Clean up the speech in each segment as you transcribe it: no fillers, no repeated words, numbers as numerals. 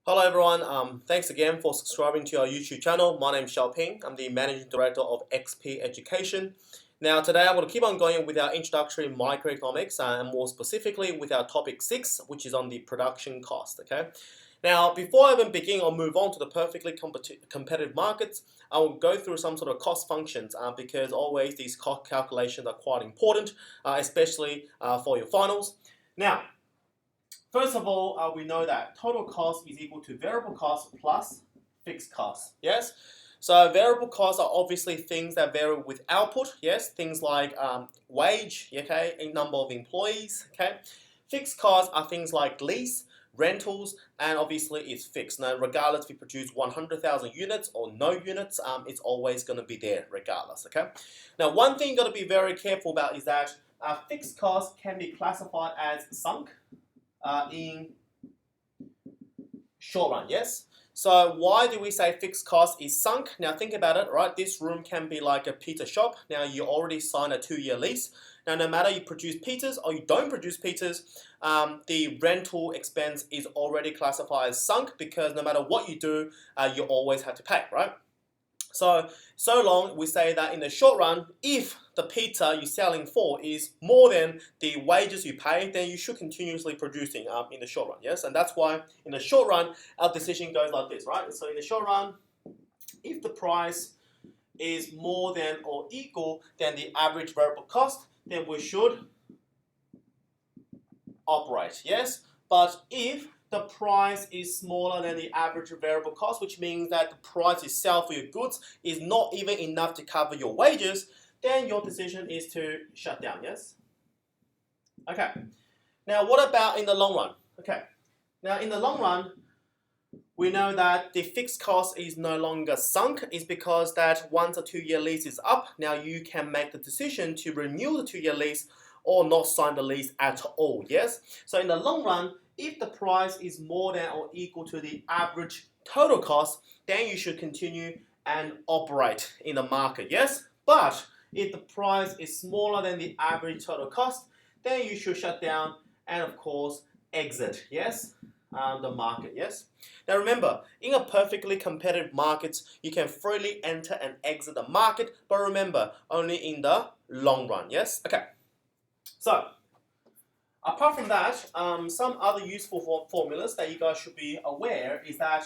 Hello everyone, thanks again for subscribing to our YouTube channel. My name is XiaoPing. I'm the Managing Director of XP Education. Now today I'm going to keep on going with our introductory microeconomics and more specifically with our topic 6, which is on the production cost. Okay. Now before I even begin or move on to the perfectly competitive markets, I will go through some sort of cost functions because always these cost calculations are quite important, especially for your finals. Now, first of all, we know that total cost is equal to variable cost plus fixed cost. Yes? So variable costs are obviously things that vary with output. Yes? Things like wage, okay, a number of employees. Okay? Fixed costs are things like lease, rentals, and obviously it's fixed. Now, regardless if you produce 100,000 units or no units, it's always going to be there regardless. Okay? Now, one thing you got to be very careful about is that fixed costs can be classified as sunk in short run, yes? So why do we say fixed cost is sunk? Now think about it, right? This room can be like a pizza shop. Now you already signed a 2-year lease. Now no matter you produce pizzas or you don't produce pizzas, the rental expense is already classified as sunk because no matter what you do, you always have to pay, right? So long we say that in the short run, if the pizza you're selling for is more than the wages you pay, then you should continuously producing in the short run, yes? And that's why in the short run, our decision goes like this, right? So in the short run, if the price is more than or equal than the average variable cost, then we should operate, yes? But if the price is smaller than the average variable cost, which means that the price itself for your goods is not even enough to cover your wages, then your decision is to shut down, yes? Okay. Now, what about in the long run? Okay. Now, in the long run, we know that the fixed cost is no longer sunk. It's because that once a 2-year lease is up, now you can make the decision to renew the 2-year lease or not sign the lease at all, yes? So in the long run, if the price is more than or equal to the average total cost, then you should continue and operate in the market, yes? But if the price is smaller than the average total cost, then you should shut down and of course exit, yes? The market, yes? Now remember, in a perfectly competitive market, you can freely enter and exit the market, but remember, only in the long run, yes? Okay, so apart from that, some other useful formulas that you guys should be aware is that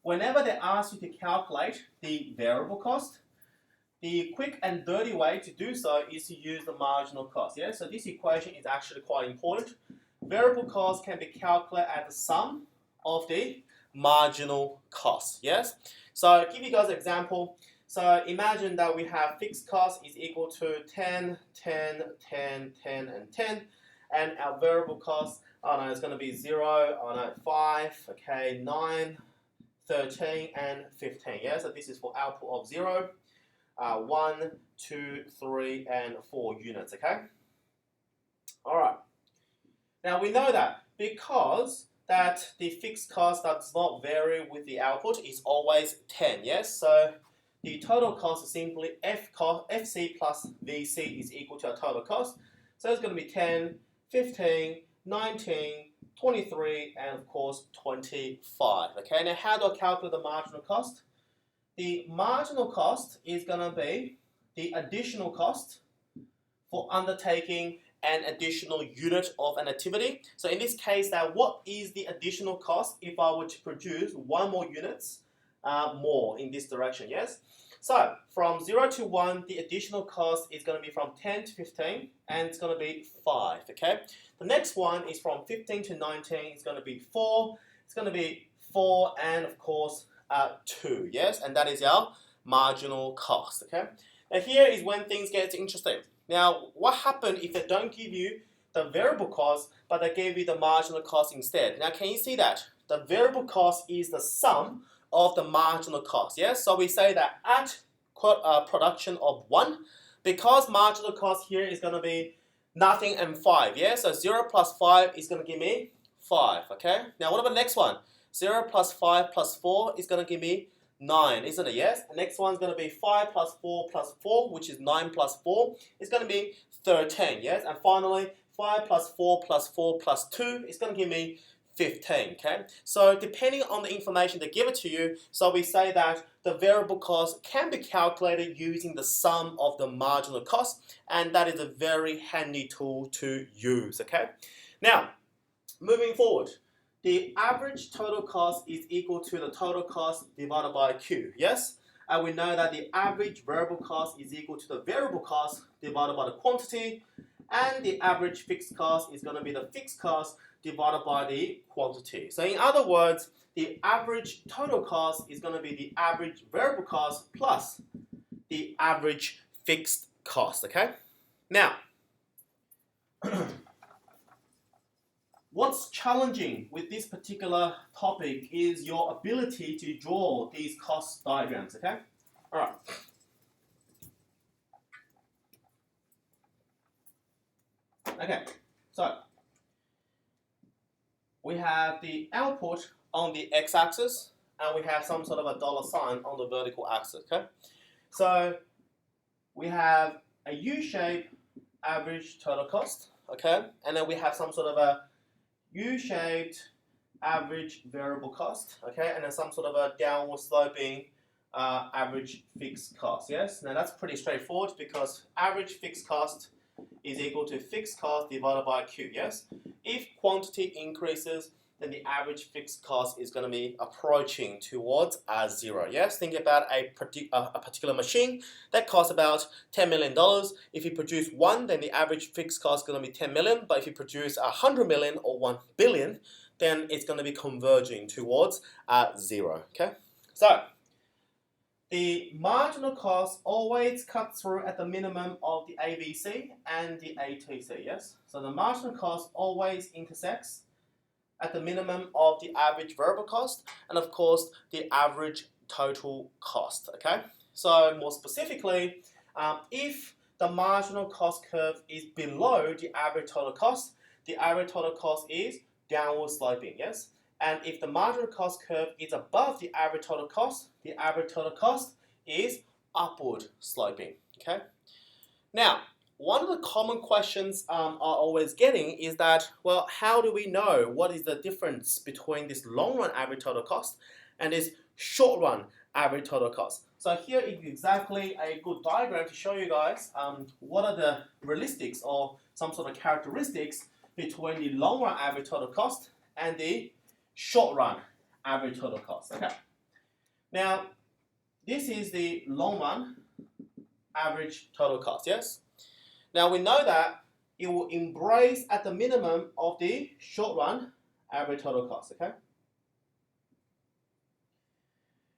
whenever they ask you to calculate the variable cost, the quick and dirty way to do so is to use the marginal cost. Yeah? So this equation is actually quite important. Variable cost can be calculated as the sum of the marginal cost. Yes? So give you guys an example. So imagine that we have fixed cost is equal to 10, 10, 10, 10, and 10. And our variable cost, it's going to be 0, 5, okay, 9, 13, and 15. Yeah, so this is for output of 0, 1, 2, 3, and 4 units, okay? All right. Now we know that because that the fixed cost does not vary with the output, is always 10, yes? So the total cost is simply FC plus VC is equal to our total cost. So it's going to be 10, 15, 19, 23, and of course 25. Okay, now how do I calculate the marginal cost? The marginal cost is going to be the additional cost for undertaking an additional unit of an activity. So in this case, what is the additional cost if I were to produce 1 more units more in this direction, yes? So from 0 to 1, the additional cost is going to be from 10 to 15, and it's going to be 5, okay? The next one is from 15 to 19, it's going to be 4, it's going to be 4, and of course 2, yes? And that is our marginal cost, okay? Now here is when things get interesting. Now, what happens if they don't give you the variable cost, but they gave you the marginal cost instead? Now, can you see that? The variable cost is the sum of the marginal cost, yes? So we say that at production of 1, because marginal cost here is going to be nothing and 5, yeah? So 0 plus 5 is going to give me 5, okay? Now, what about the next one? 0 plus 5 plus 4 is going to give me 9, isn't it? Yes? The next one is going to be 5 plus 4 plus 4, which is 9 plus 4. It's going to be 13, yes? And finally, 5 plus 4 plus 4 plus 2 is going to give me 15, okay? So depending on the information they give it to you, so we say that the variable cost can be calculated using the sum of the marginal cost, and that is a very handy tool to use, okay? Now, moving forward, the average total cost is equal to the total cost divided by Q, yes? And we know that the average variable cost is equal to the variable cost divided by the quantity, and the average fixed cost is going to be the fixed cost divided by the quantity. So in other words, the average total cost is going to be the average variable cost plus the average fixed cost, okay? Now, what's challenging with this particular topic is your ability to draw these cost diagrams, okay? All right. Okay, so we have the output on the x-axis, and we have some sort of a dollar sign on the vertical axis, okay? So we have a U-shaped average total cost, okay? And then we have some sort of a U-shaped average variable cost, okay? And then some sort of a downward sloping average fixed cost, yes? Now that's pretty straightforward because average fixed cost is equal to fixed cost divided by Q, yes? If quantity increases, then the average fixed cost is going to be approaching towards 0, yes? Think about a particular machine that costs about $10 million. If you produce one, then the average fixed cost is going to be 10 million, but if you produce 100 million or 1 billion, then it's going to be converging towards 0, okay? So, the marginal cost always cuts through at the minimum of the ABC and the ATC, yes? So the marginal cost always intersects at the minimum of the average variable cost and of course the average total cost, okay? So more specifically, if the marginal cost curve is below the average total cost is downward sloping, yes? And if the marginal cost curve is above the average total cost is upward sloping, okay? Now, one of the common questions are always getting is that, well, how do we know what is the difference between this long run average total cost and this short run average total cost? So here is exactly a good diagram to show you guys what are the realistics or some sort of characteristics between the long run average total cost and the short run average total cost, okay? Now, this is the long run average total cost, yes? Now we know that it will embrace at the minimum of the short run average total cost, okay?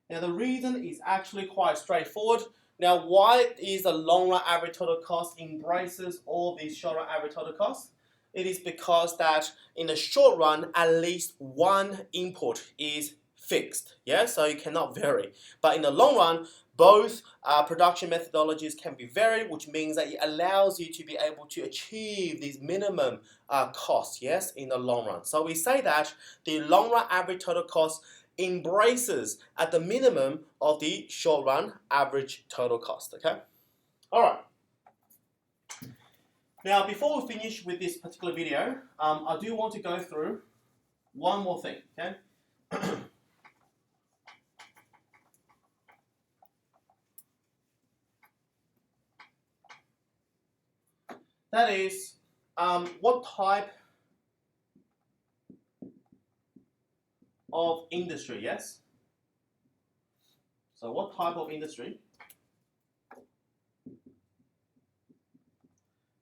Now the reason is actually quite straightforward. Now why is the long run average total cost embraces all these short run average total costs? It is because that in the short run, at least one input is fixed, yeah? So you cannot vary. But in the long run, both production methodologies can be varied, which means that it allows you to be able to achieve these minimum costs, yes, in the long run. So we say that the long run average total cost embraces at the minimum of the short run average total cost, okay? All right. Now, before we finish with this particular video, I do want to go through one more thing, okay? That is, what type of industry, yes? So what type of industry,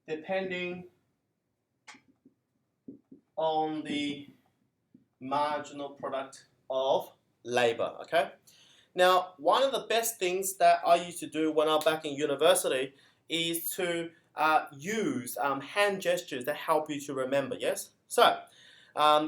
depending on the marginal product of labor, okay? Now, one of the best things that I used to do when I was back in university is to use hand gestures that help you to remember, yes? So,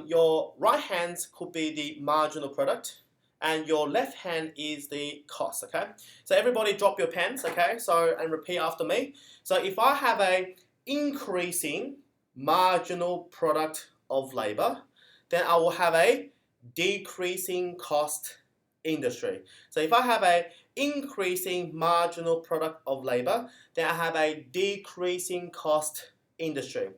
your right hand could be the marginal product and your left hand is the cost, okay? So everybody drop your pens, okay? So, and repeat after me. So if I have a increasing marginal product of labor, then I will have a decreasing cost industry. So if I have a increasing marginal product of labor, then I have a decreasing cost industry.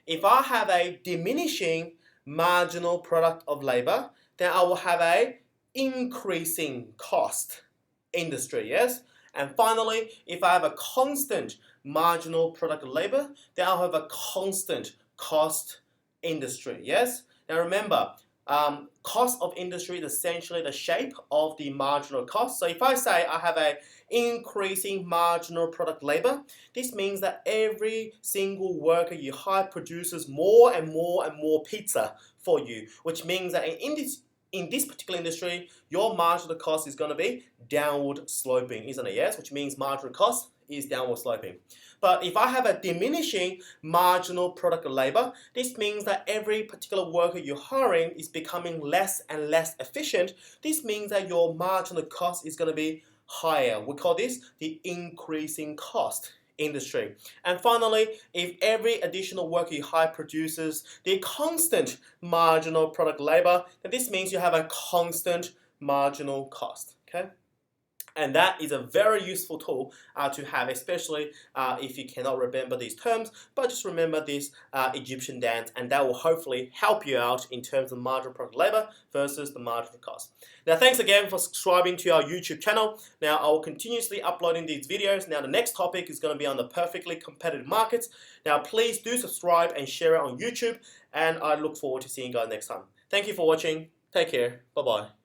If I have a diminishing marginal product of labor, then I will have a increasing cost industry, yes? And finally, if I have a constant marginal product of labor, then I'll have a constant cost industry, yes? Now remember, cost of industry is essentially the shape of the marginal cost. So if I say I have a increasing marginal product labor, this means that every single worker you hire produces more and more and more pizza for you, which means that in this particular industry, your marginal cost is going to be downward sloping, isn't it? Yes, which means marginal cost is downward sloping. But if I have a diminishing marginal product of labor, this means that every particular worker you're hiring is becoming less and less efficient. This means that your marginal cost is going to be higher. We call this the increasing cost industry. And finally, if every additional worker you hire produces the constant marginal product labor, then this means you have a constant marginal cost. Okay? And that is a very useful tool to have, especially if you cannot remember these terms, but just remember this Egyptian dance, and that will hopefully help you out in terms of marginal product labor versus the marginal cost. Now, thanks again for subscribing to our YouTube channel. Now, I will continuously uploading these videos. Now, the next topic is going to be on the perfectly competitive markets. Now, please do subscribe and share it on YouTube, and I look forward to seeing you guys next time. Thank you for watching. Take care. Bye-bye.